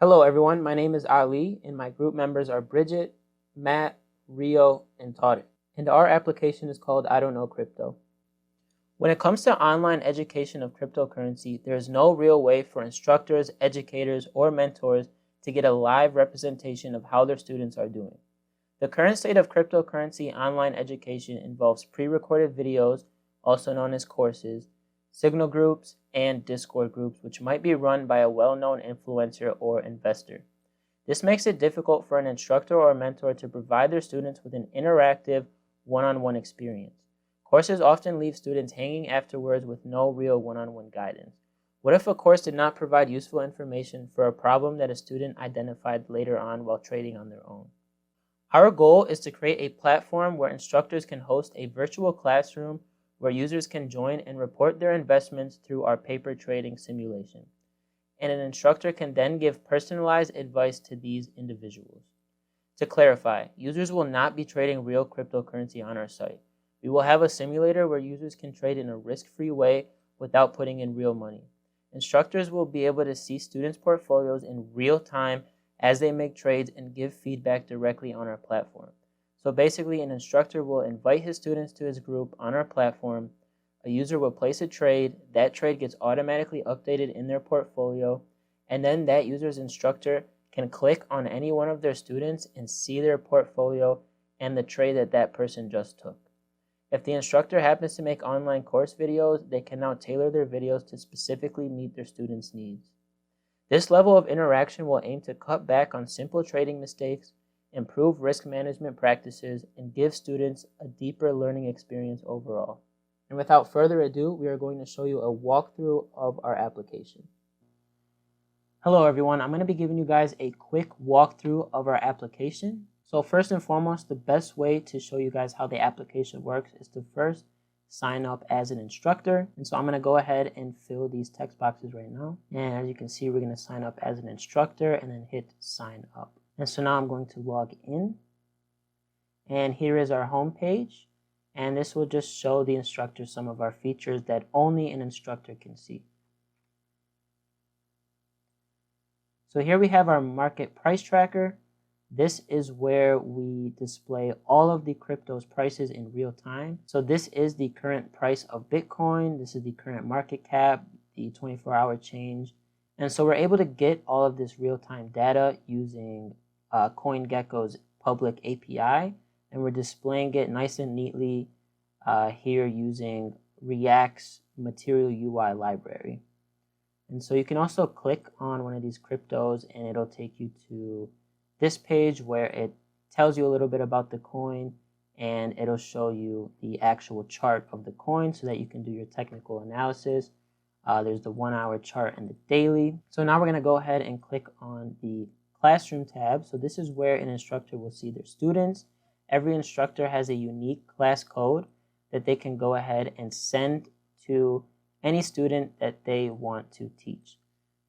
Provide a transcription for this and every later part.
Hello everyone, my name is Ali and my group members are Bridget, Matt, Rio, and Tariq. And our application is called I Don't Know Crypto. When it comes to online education of cryptocurrency, there is no real way for instructors, educators, or mentors to get a live representation of how their students are doing. The current state of cryptocurrency online education involves pre-recorded videos, also known as courses, signal groups, and Discord groups, which might be run by a well-known influencer or investor. This makes it difficult for an instructor or mentor to provide their students with an interactive, one-on-one experience. Courses often leave students hanging afterwards with no real one-on-one guidance. What if a course did not provide useful information for a problem that a student identified later on while trading on their own? Our goal is to create a platform where instructors can host a virtual classroom where users can join and report their investments through our paper trading simulation. And an instructor can then give personalized advice to these individuals. To clarify, users will not be trading real cryptocurrency on our site. We will have a simulator where users can trade in a risk-free way without putting in real money. Instructors will be able to see students' portfolios in real time as they make trades and give feedback directly on our platform. So basically, an instructor will invite his students to his group on our platform. A user will place a trade. That trade gets automatically updated in their portfolio. And then that user's instructor can click on any one of their students and see their portfolio and the trade that that person just took. If the instructor happens to make online course videos, they can now tailor their videos to specifically meet their students' needs. This level of interaction will aim to cut back on simple trading mistakes, improve risk management practices, and give students a deeper learning experience overall. And without further ado, we are going to show you a walkthrough of our application. Hello everyone, I'm going to be giving you guys a quick walkthrough of our application. So first and foremost, the best way to show you guys how the application works is to first sign up as an instructor. And so I'm going to go ahead and fill these text boxes right now. And as you can see, we're going to sign up as an instructor and then hit sign up. And so now I'm going to log in, and here is our home page, and this will just show the instructor some of our features that only an instructor can see. So here we have our market price tracker. This is where we display all of the crypto's prices in real time. So this is the current price of Bitcoin. This is the current market cap, the 24-hour change. And so we're able to get all of this real-time data using CoinGecko's public API, and we're displaying it nice and neatly here using React's Material UI library. And so you can also click on one of these cryptos and it'll take you to this page where it tells you a little bit about the coin, and it'll show you the actual chart of the coin so that you can do your technical analysis. There's the 1 hour chart and the daily. So now we're going to go ahead and click on the Classroom tab. So this is where an instructor will see their students. Every instructor has a unique class code that they can go ahead and send to any student that they want to teach.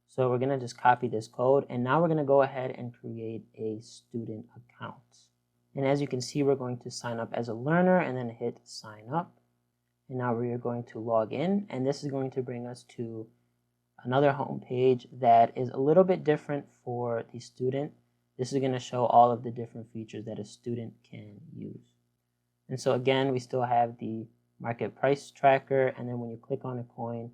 So we're going to just copy this code, and now we're going to go ahead and create a student account. And as you can see, we're going to sign up as a learner and then hit sign up. And now we are going to log in, and this is going to bring us to another home page that is a little bit different for the student. This is going to show all of the different features that a student can use. And so again, we still have the market price tracker, and then when you click on a coin,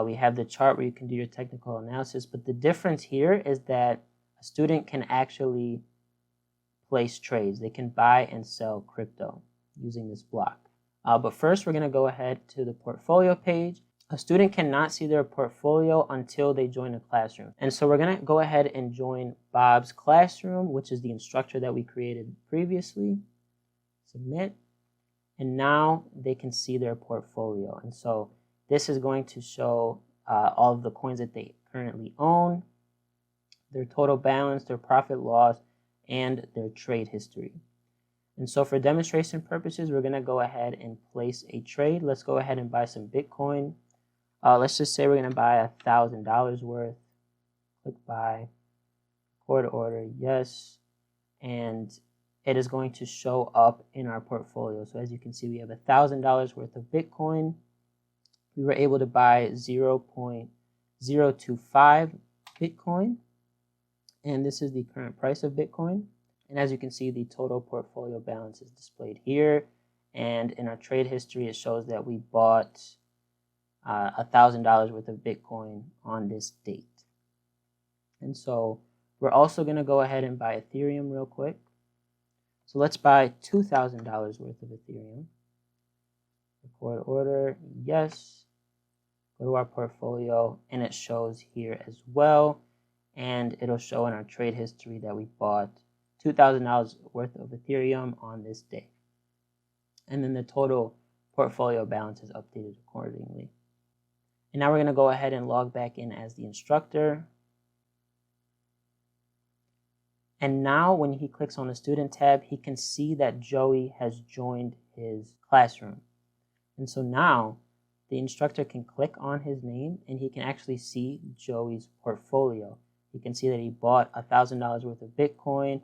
we have the chart where you can do your technical analysis. But the difference here is that a student can actually place trades. They can buy and sell crypto using this block. But first, we're going to go ahead to the portfolio page. A student cannot see their portfolio until they join a classroom. And so we're going to go ahead and join Bob's classroom, which is the instructor that we created previously. Submit. And now they can see their portfolio. And so this is going to show all of the coins that they currently own, their total balance, their profit loss, and their trade history. And so for demonstration purposes, we're going to go ahead and place a trade. Let's go ahead and buy some Bitcoin. Let's just say we're going to buy $1,000 worth. Click buy, record order, yes. And it is going to show up in our portfolio. So as you can see, we have $1,000 worth of Bitcoin. We were able to buy 0.025 Bitcoin. And this is the current price of Bitcoin. And as you can see, the total portfolio balance is displayed here. And in our trade history, it shows that we bought $1,000 worth of Bitcoin on this date. And so we're also going to go ahead and buy Ethereum real quick. So let's buy $2,000 worth of Ethereum. Record order, yes. Go to our portfolio, and it shows here as well. And it'll show in our trade history that we bought $2,000 worth of Ethereum on this day. And then the total portfolio balance is updated accordingly. And now we're going to go ahead and log back in as the instructor. And now when he clicks on the student tab, he can see that Joey has joined his classroom. And so now the instructor can click on his name and he can actually see Joey's portfolio. You can see that he bought $1,000 worth of Bitcoin,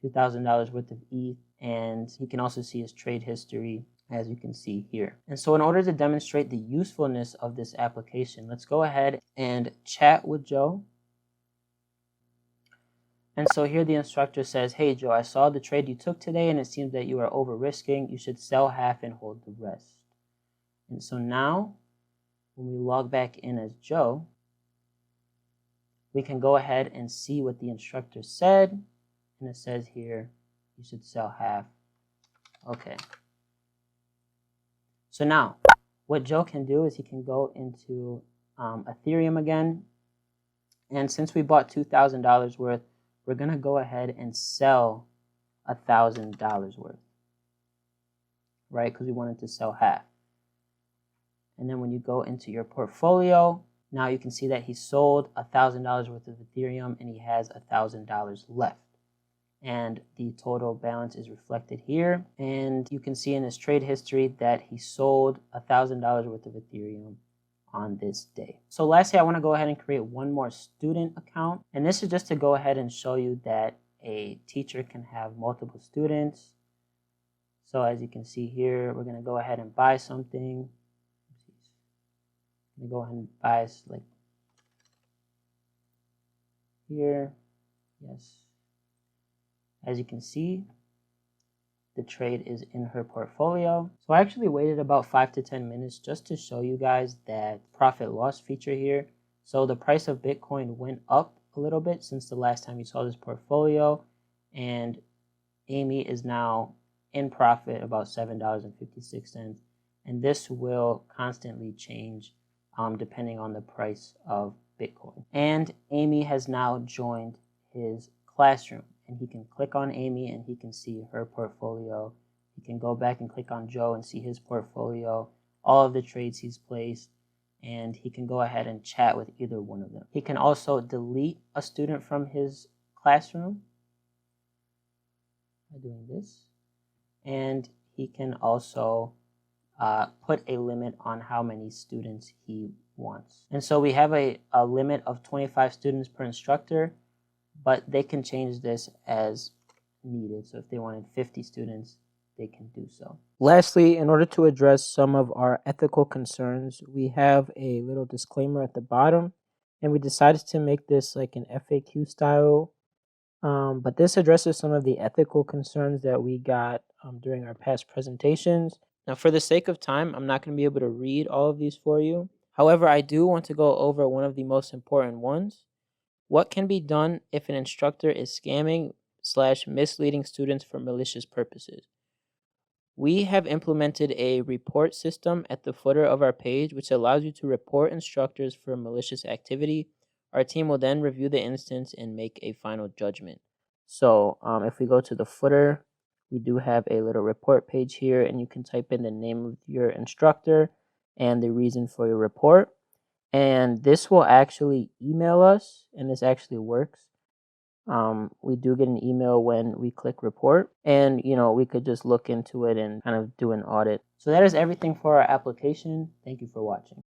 $2,000 worth of ETH, and he can also see his trade history, as you can see here. And so in order to demonstrate the usefulness of this application, let's go ahead and chat with Joe. And so here the instructor says, "Hey Joe, I saw the trade you took today and it seems that you are over risking. You should sell half and hold the rest." And so now when we log back in as Joe, we can go ahead and see what the instructor said. And it says here, you should sell half. Okay. So now, what Joe can do is he can go into Ethereum again. And since we bought $2,000 worth, we're going to go ahead and sell $1,000 worth. Right? Because we wanted to sell half. And then when you go into your portfolio, now you can see that he sold $1,000 worth of Ethereum and he has $1,000 left. And the total balance is reflected here. And you can see in his trade history that he sold $1,000 worth of Ethereum on this day. So lastly, I want to go ahead and create one more student account. And this is just to go ahead and show you that a teacher can have multiple students. So as you can see here, we're going to go ahead and buy something. I'm going to go ahead and buy like here. Yes. As you can see, the trade is in her portfolio. So I actually waited about 5 to 10 minutes just to show you guys that profit loss feature here. So the price of Bitcoin went up a little bit since the last time you saw this portfolio, and Amy is now in profit about $7.56, and this will constantly change depending on the price of Bitcoin. And Amy has now joined his classroom. And he can click on Amy and he can see her portfolio. He can go back and click on Joe and see his portfolio, all of the trades he's placed, and he can go ahead and chat with either one of them. He can also delete a student from his classroom by doing this. And he can also put a limit on how many students he wants. And so we have a limit of 25 students per instructor, but they can change this as needed. So if they wanted 50 students, they can do so. Lastly, in order to address some of our ethical concerns, we have a little disclaimer at the bottom, and we decided to make this like an FAQ style. But this addresses some of the ethical concerns that we got during our past presentations. Now, for the sake of time, I'm not going to be able to read all of these for you. However, I do want to go over one of the most important ones. What can be done if an instructor is scamming/misleading students for malicious purposes? We have implemented a report system at the footer of our page, which allows you to report instructors for malicious activity. Our team will then review the instance and make a final judgment. So if we go to the footer, we do have a little report page here, and you can type in the name of your instructor and the reason for your report. And this will actually email us, and this actually works. We do get an email when we click report, and we could just look into it and kind of do an audit. So that is everything for our application. Thank you for watching.